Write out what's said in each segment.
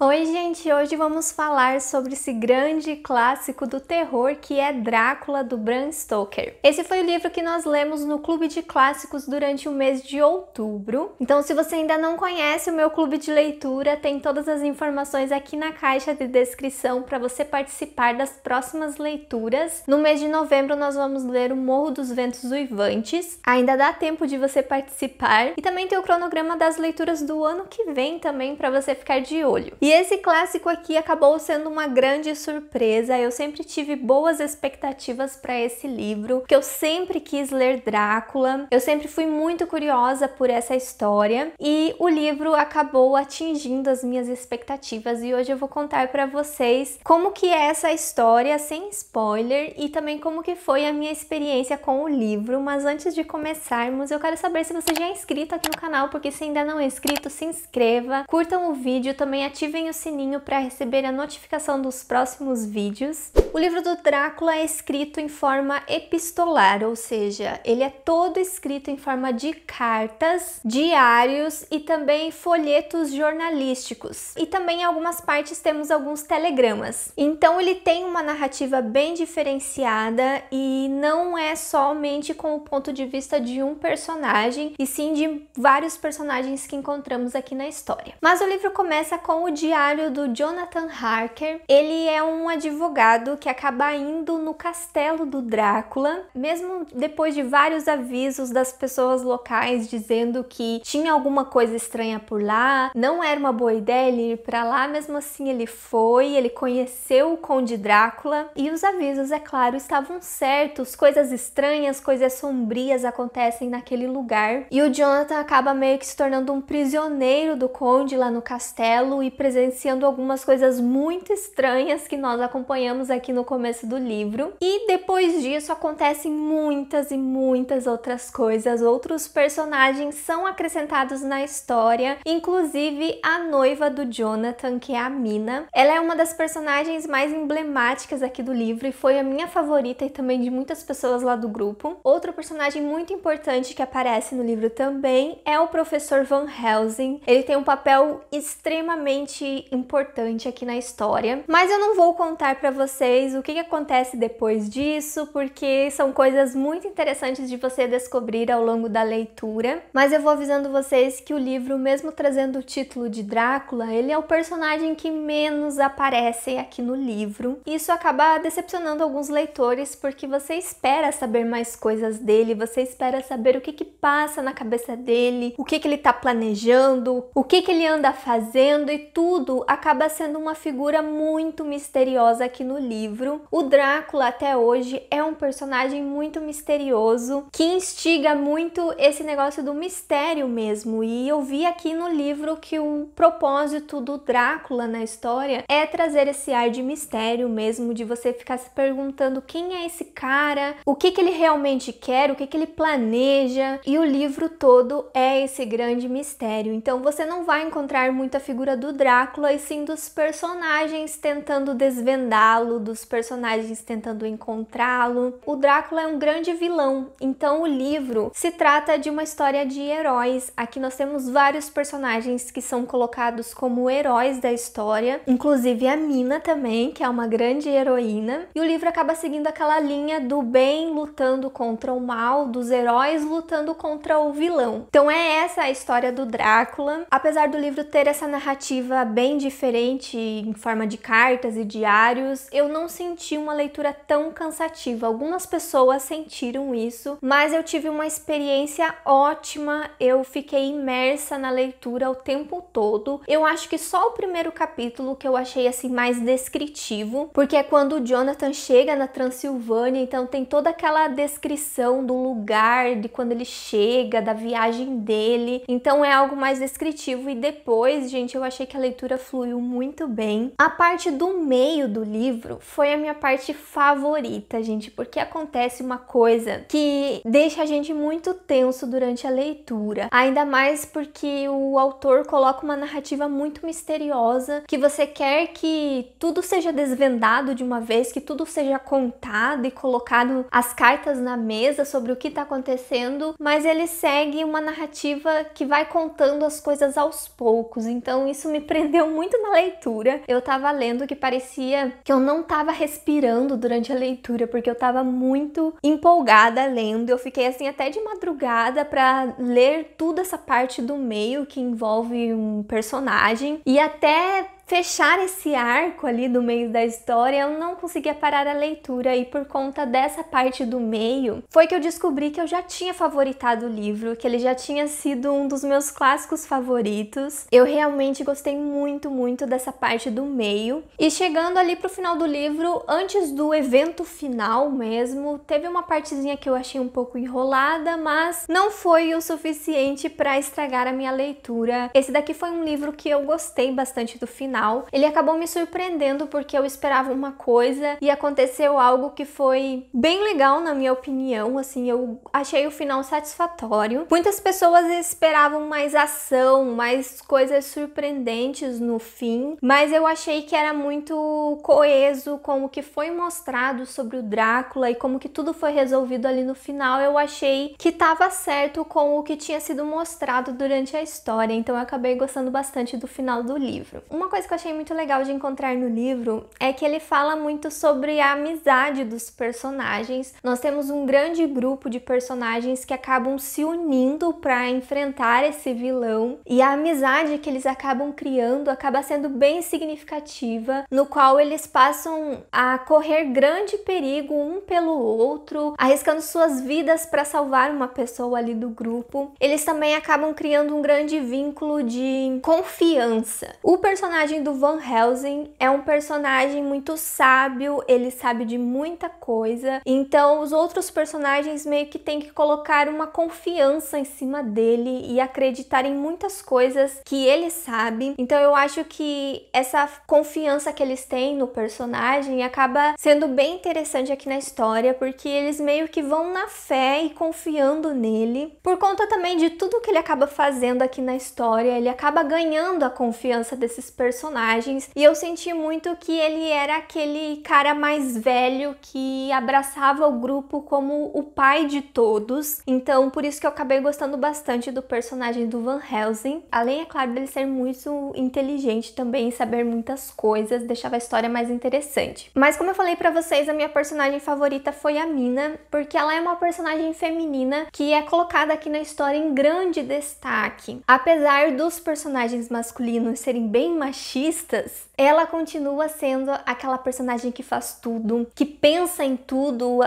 Oi, gente! Hoje vamos falar sobre esse grande clássico do terror que é Drácula, do Bram Stoker. Esse foi o livro que nós lemos no Clube de Clássicos durante o mês de outubro. Então, se você ainda não conhece o meu clube de leitura, tem todas as informações aqui na caixa de descrição para você participar das próximas leituras. No mês de novembro, nós vamos ler O Morro dos Ventos Uivantes. Ainda dá tempo de você participar. E também tem o cronograma das leituras do ano que vem também para você ficar de olho. E esse clássico aqui acabou sendo uma grande surpresa. Eu sempre tive boas expectativas para esse livro, porque eu sempre quis ler Drácula. Eu sempre fui muito curiosa por essa história e o livro acabou atingindo as minhas expectativas e hoje eu vou contar para vocês como que é essa história sem spoiler e também como que foi a minha experiência com o livro. Mas antes de começarmos, eu quero saber se você já é inscrito aqui no canal, porque se ainda não é inscrito, se inscreva, curtam o vídeo, também ativem o sininho para receber a notificação dos próximos vídeos. O livro do Drácula é escrito em forma epistolar, ou seja, ele é todo escrito em forma de cartas, diários e também folhetos jornalísticos. E também em algumas partes temos alguns telegramas. Então ele tem uma narrativa bem diferenciada e não é somente com o ponto de vista de um personagem, e sim de vários personagens que encontramos aqui na história. Mas o livro começa com o diário do Jonathan Harker. Ele é um advogado que acaba indo no castelo do Drácula, mesmo depois de vários avisos das pessoas locais dizendo que tinha alguma coisa estranha por lá, não era uma boa ideia ele ir para lá. Mesmo assim ele foi, ele conheceu o Conde Drácula e os avisos, é claro, estavam certos. Coisas estranhas, coisas sombrias acontecem naquele lugar e o Jonathan acaba meio que se tornando um prisioneiro do Conde lá no castelo e presenciando algumas coisas muito estranhas que nós acompanhamos aqui no começo do livro. E depois disso acontecem muitas e muitas outras coisas. Outros personagens são acrescentados na história, inclusive a noiva do Jonathan, que é a Mina. Ela é uma das personagens mais emblemáticas aqui do livro e foi a minha favorita e também de muitas pessoas lá do grupo. Outro personagem muito importante que aparece no livro também é o professor Van Helsing. Ele tem um papel extremamente importante aqui na história, mas eu não vou contar para vocês o que acontece depois disso, porque são coisas muito interessantes de você descobrir ao longo da leitura. Mas eu vou avisando vocês que o livro, mesmo trazendo o título de Drácula, ele é o personagem que menos aparece aqui no livro. Isso acaba decepcionando alguns leitores, porque você espera saber mais coisas dele, você espera saber o que passa na cabeça dele, o que ele tá planejando, o que ele anda fazendo, e tudo acaba sendo uma figura muito misteriosa aqui no livro. O Drácula até hoje é um personagem muito misterioso, que instiga muito esse negócio do mistério mesmo, e eu vi aqui no livro que o propósito do Drácula na história é trazer esse ar de mistério mesmo, de você ficar se perguntando quem é esse cara, o que ele realmente quer, o que ele planeja, e o livro todo é esse grande mistério. Então você não vai encontrar muita figura do Drácula, e sim dos personagens tentando desvendá-lo, dos personagens tentando encontrá-lo. O Drácula é um grande vilão, então o livro se trata de uma história de heróis. Aqui nós temos vários personagens que são colocados como heróis da história, inclusive a Mina também, que é uma grande heroína, e o livro acaba seguindo aquela linha do bem lutando contra o mal, dos heróis lutando contra o vilão. Então é essa a história do Drácula. Apesar do livro ter essa narrativa bem diferente em forma de cartas e diários, eu não senti uma leitura tão cansativa. Algumas pessoas sentiram isso, mas eu tive uma experiência ótima. Eu fiquei imersa na leitura o tempo todo. Eu acho que só o primeiro capítulo que eu achei assim mais descritivo, porque é quando o Jonathan chega na Transilvânia, então tem toda aquela descrição do lugar, de quando ele chega, da viagem dele, então é algo mais descritivo. E depois, gente, eu achei que a leitura fluiu muito bem. A parte do meio do livro foi a minha parte favorita, gente, porque acontece uma coisa que deixa a gente muito tenso durante a leitura, ainda mais porque o autor coloca uma narrativa muito misteriosa, que você quer que tudo seja desvendado de uma vez, que tudo seja contado e colocado as cartas na mesa sobre o que está acontecendo, mas ele segue uma narrativa que vai contando as coisas aos poucos, então isso me prendeu perdeu muito na leitura. Eu tava lendo que parecia que eu não tava respirando durante a leitura, porque eu tava muito empolgada lendo. Eu fiquei assim até de madrugada pra ler toda essa parte do meio que envolve um personagem e até fechar esse arco ali do meio da história, eu não conseguia parar a leitura, e por conta dessa parte do meio, foi que eu descobri que eu já tinha favoritado o livro, que ele já tinha sido um dos meus clássicos favoritos. Eu realmente gostei muito, muito dessa parte do meio. E chegando ali pro final do livro, antes do evento final mesmo, teve uma partezinha que eu achei um pouco enrolada, mas não foi o suficiente para estragar a minha leitura. Esse daqui foi um livro que eu gostei bastante do final. Ele acabou me surpreendendo porque eu esperava uma coisa e aconteceu algo que foi bem legal na minha opinião, assim, eu achei o final satisfatório. Muitas pessoas esperavam mais ação, mais coisas surpreendentes no fim, mas eu achei que era muito coeso com o que foi mostrado sobre o Drácula e como que tudo foi resolvido ali no final. Eu achei que estava certo com o que tinha sido mostrado durante a história, então eu acabei gostando bastante do final do livro. Uma coisa que eu achei muito legal de encontrar no livro é que ele fala muito sobre a amizade dos personagens. Nós temos um grande grupo de personagens que acabam se unindo para enfrentar esse vilão, e a amizade que eles acabam criando acaba sendo bem significativa, no qual eles passam a correr grande perigo um pelo outro, arriscando suas vidas para salvar uma pessoa ali do grupo. Eles também acabam criando um grande vínculo de confiança. O personagem do Van Helsing é um personagem muito sábio, ele sabe de muita coisa, então os outros personagens meio que têm que colocar uma confiança em cima dele e acreditar em muitas coisas que ele sabe. Então eu acho que essa confiança que eles têm no personagem acaba sendo bem interessante aqui na história, porque eles meio que vão na fé e confiando nele. Por conta também de tudo que ele acaba fazendo aqui na história, ele acaba ganhando a confiança desses personagens, e eu senti muito que ele era aquele cara mais velho que abraçava o grupo como o pai de todos. Então por isso que eu acabei gostando bastante do personagem do Van Helsing, além, é claro, dele ser muito inteligente também e saber muitas coisas, deixava a história mais interessante. Mas como eu falei pra vocês, a minha personagem favorita foi a Mina, porque ela é uma personagem feminina que é colocada aqui na história em grande destaque. Apesar dos personagens masculinos serem bem machistas, ela continua sendo aquela personagem que faz tudo, que pensa em tudo,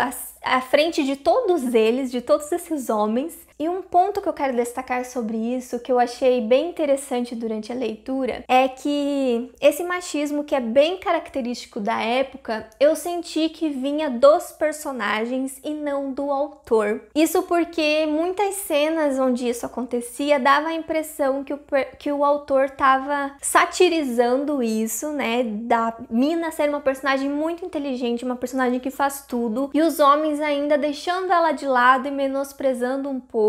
à frente de todos eles, de todos esses homens. E um ponto que eu quero destacar sobre isso, que eu achei bem interessante durante a leitura, é que esse machismo que é bem característico da época, eu senti que vinha dos personagens e não do autor. Isso porque muitas cenas onde isso acontecia dava a impressão que o autor estava satirizando isso, né, da Mina ser uma personagem muito inteligente, uma personagem que faz tudo, e os homens ainda deixando ela de lado e menosprezando um pouco.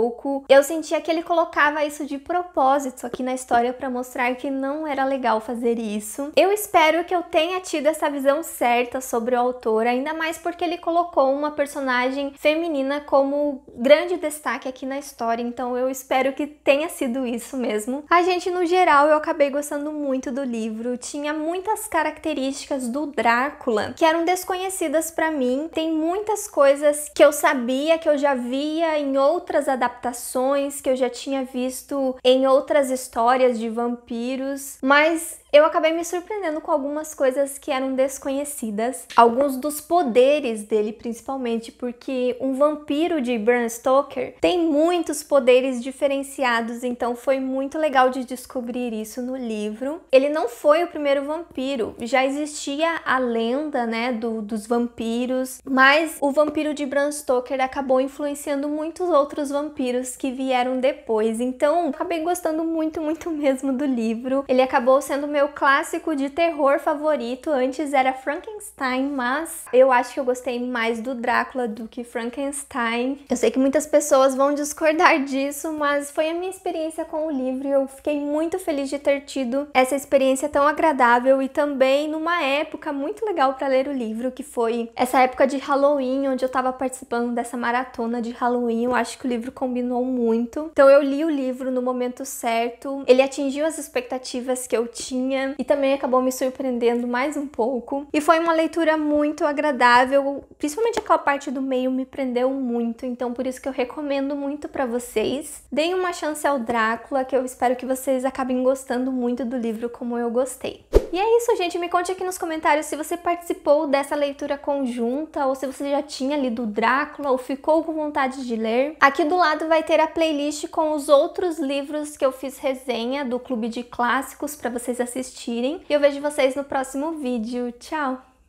Eu sentia que ele colocava isso de propósito aqui na história para mostrar que não era legal fazer isso. Eu espero que eu tenha tido essa visão certa sobre o autor, ainda mais porque ele colocou uma personagem feminina como grande destaque aqui na história, então eu espero que tenha sido isso mesmo. A gente, no geral, eu acabei gostando muito do livro, tinha muitas características do Drácula que eram desconhecidas para mim, tem muitas coisas que eu sabia, que eu já via em outras adaptações, que eu já tinha visto em outras histórias de vampiros, mas eu acabei me surpreendendo com algumas coisas que eram desconhecidas, alguns dos poderes dele principalmente, porque um vampiro de Bram Stoker tem muitos poderes diferenciados, então foi muito legal de descobrir isso no livro. Ele não foi o primeiro vampiro, já existia a lenda, né, dos vampiros, mas o vampiro de Bram Stoker acabou influenciando muitos outros vampiros que vieram depois, então acabei gostando muito, muito mesmo do livro. Ele acabou sendo meu clássico de terror favorito, antes era Frankenstein, mas eu acho que eu gostei mais do Drácula do que Frankenstein. Eu sei que muitas pessoas vão discordar disso, mas foi a minha experiência com o livro e eu fiquei muito feliz de ter tido essa experiência tão agradável e também numa época muito legal para ler o livro, que foi essa época de Halloween, onde eu tava participando dessa maratona de Halloween. Eu acho que o livro combinou muito. Então eu li o livro no momento certo, ele atingiu as expectativas que eu tinha, sozinha, e também acabou me surpreendendo mais um pouco. E foi uma leitura muito agradável, principalmente aquela parte do meio me prendeu muito, então por isso que eu recomendo muito pra vocês. Deem uma chance ao Drácula, que eu espero que vocês acabem gostando muito do livro como eu gostei. E é isso, gente. Me conte aqui nos comentários se você participou dessa leitura conjunta ou se você já tinha lido Drácula ou ficou com vontade de ler. Aqui do lado vai ter a playlist com os outros livros que eu fiz resenha do Clube de Clássicos para vocês assistirem. E eu vejo vocês no próximo vídeo. Tchau!